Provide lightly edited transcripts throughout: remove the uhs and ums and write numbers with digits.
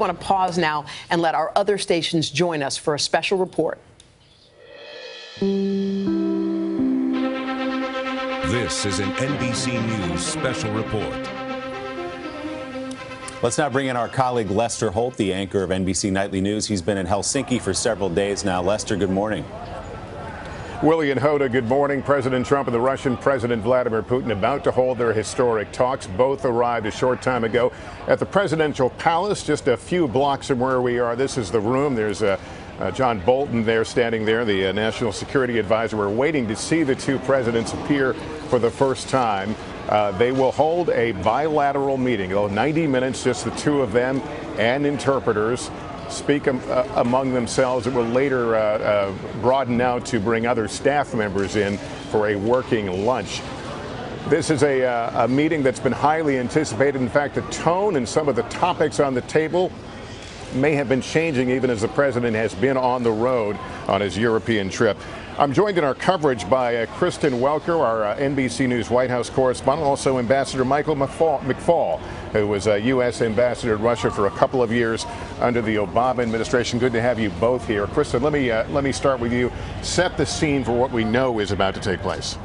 I want to pause now and let our other stations join us for a special report. This is an NBC News special report. Let's now bring in our colleague Lester Holt, the anchor of NBC Nightly News. He's been in Helsinki for several days now. Lester, good morning. Willie and Hoda, good morning. President Trump and the Russian President Vladimir Putin about to hold their historic talks. Both arrived a short time ago at the presidential palace, just a few blocks from where we are. This is the room. There's John Bolton there, standing there, the national security advisor. We're waiting to see the two presidents appear for the first time. They will hold a bilateral meeting. 90 minutes, just the two of them and interpreters speak among themselves. It will later broaden out to bring other staff members in for a working lunch. This is a meeting that's been highly anticipated. In fact, the tone and some of the topics on the table may have been changing even as the president has been on the road on his European trip. I'm joined in our coverage by Kristen Welker, our NBC News White House correspondent, also Ambassador Michael McFaul, who was a U.S. ambassador to Russia for a couple of years under the Obama administration. Good to have you both here. Kristen, let me start with you. Set the scene for what we know is about to take place.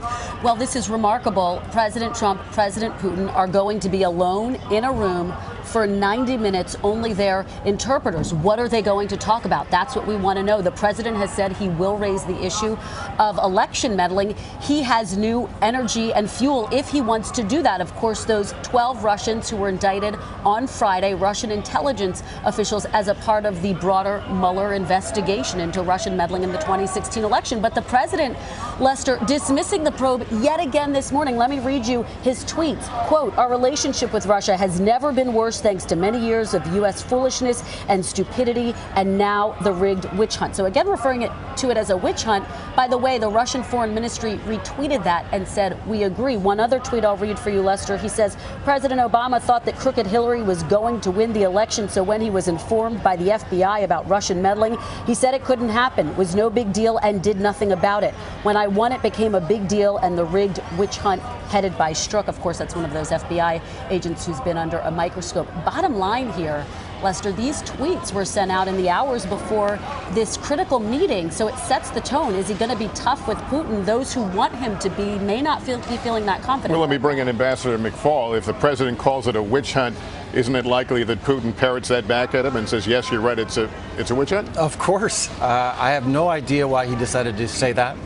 Well, this is remarkable. President Trump, President Putin are going to be alone in a room for 90 minutes, only their interpreters. What are they going to talk about? That's what we want to know. The president has said he will raise the issue of election meddling. He has new energy and fuel if he wants to do that. Of course, those 12 Russians who were indicted on Friday, Russian intelligence officials, as a part of the broader Mueller investigation into Russian meddling in the 2016 election. But the president, Lester, dismissing the probe yet again this morning. Let me read you his tweets. Quote, "Our relationship with Russia has never been worse thanks to many years of U.S. foolishness and stupidity, and now the rigged witch hunt." So again, referring to it as a witch hunt. By the way, the Russian Foreign Ministry retweeted that and said, "We agree." One other tweet I'll read for you, Lester. He says, "President Obama thought that crooked Hillary was going to win the election, so when he was informed by the FBI about Russian meddling, he said it couldn't happen, was no big deal, and did nothing about it. When I won, it became a big deal, and the rigged witch hunt headed by Strzok." Of course, that's one of those FBI agents who's been under a microscope. Bottom line here, Lester, these tweets were sent out in the hours before this critical meeting, so it sets the tone. Is he going to be tough with Putin? Those who want him to be may not be feeling that confident. Well, let me bring in Ambassador McFaul. If the president calls it a witch hunt, isn't it likely that Putin parrots that back at him and says, yes, you're right, it's a witch hunt? Of course. I have no idea why he decided to say that.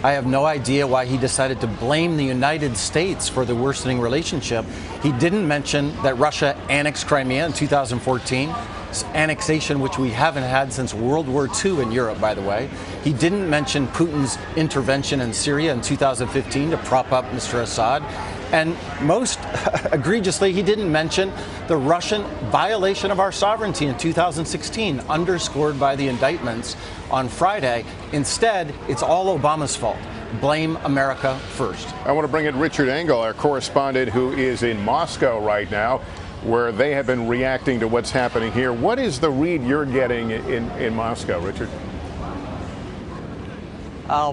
I have no idea why he decided to blame the United States for the worsening relationship. He didn't mention that Russia annexed Crimea in 2014, annexation which we haven't had since World War II in Europe, by the way. He didn't mention Putin's intervention in Syria in 2015 to prop up Mr. Assad. And most egregiously, he didn't mention the Russian violation of our sovereignty in 2016, underscored by the indictments on Friday. Instead, it's all Obama's fault. Blame America first. I want to bring in Richard Engel, our correspondent who is in Moscow right now, where they have been reacting to what's happening here. What is the read you're getting in Moscow, Richard?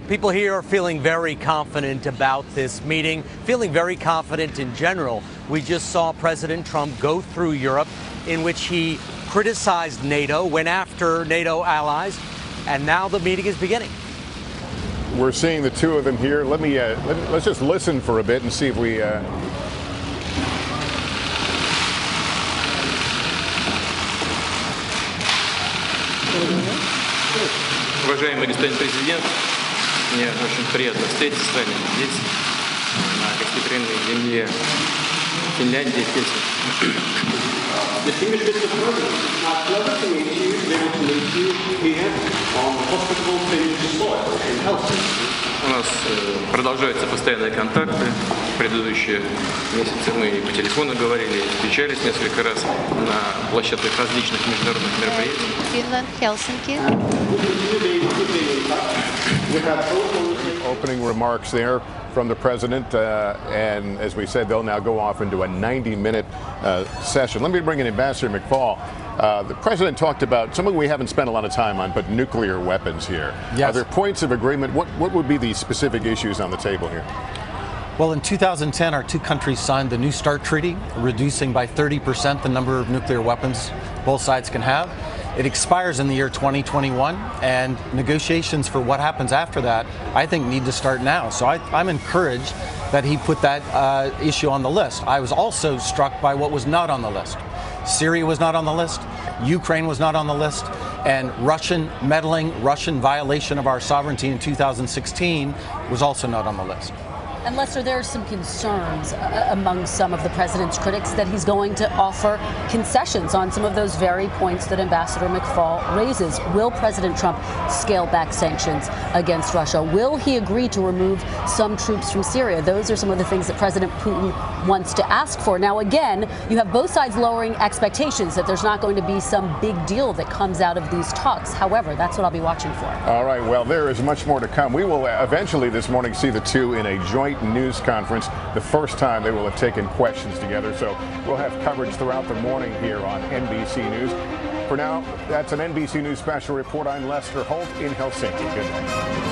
People here are feeling very confident about this meeting, feeling very confident in general. We just saw President Trump go through Europe, in which he criticized NATO, went after NATO allies, and now the meeting is beginning. We're seeing the two of them here. Let's just listen for a bit and see if we. Уважаемый господин президент, мне очень приятно встретиться с вами здесь, на гостеприимной земле Финляндии, Хельсинки. Distinguished Mr. President, it's pleasure to meet you, to be able to meet you here on hospitable Finnish soil in Helsinki. У нас продолжаются постоянные контакты. В предыдущие месяцы мы по телефону говорили, встречались несколько раз на площадках различных международных мероприятий. Finland, Helsinki. Opening remarks there from the president, and as we said, they'll now go off into a 90-minute session. Let me bring in Ambassador McFaul. The president talked about something we haven't spent a lot of time on, but nuclear weapons here. Yes. Are there points of agreement? What would be the specific issues on the table here? Well, in 2010, our two countries signed the New START Treaty, reducing by 30% the number of nuclear weapons both sides can have. It expires in the year 2021, and negotiations for what happens after that, I think, need to start now. So I'm encouraged that he put that issue on the list. I was also struck by what was not on the list. Syria was not on the list. Ukraine was not on the list. And Russian meddling, Russian violation of our sovereignty in 2016 was also not on the list. And Lester, there are some concerns among some of the president's critics that he's going to offer concessions on some of those very points that Ambassador McFaul raises. Will President Trump scale back sanctions against Russia? Will he agree to remove some troops from Syria? Those are some of the things that President Putin wants to ask for. Now, again, you have both sides lowering expectations that there's not going to be some big deal that comes out of these talks. However, that's what I'll be watching for. All right. Well, there is much more to come. We will eventually this morning see the two in a joint news conference, the first time they will have taken questions together. So we'll have coverage throughout the morning here on NBC News. For now, that's an NBC News special report. I'm Lester Holt in Helsinki. Good night.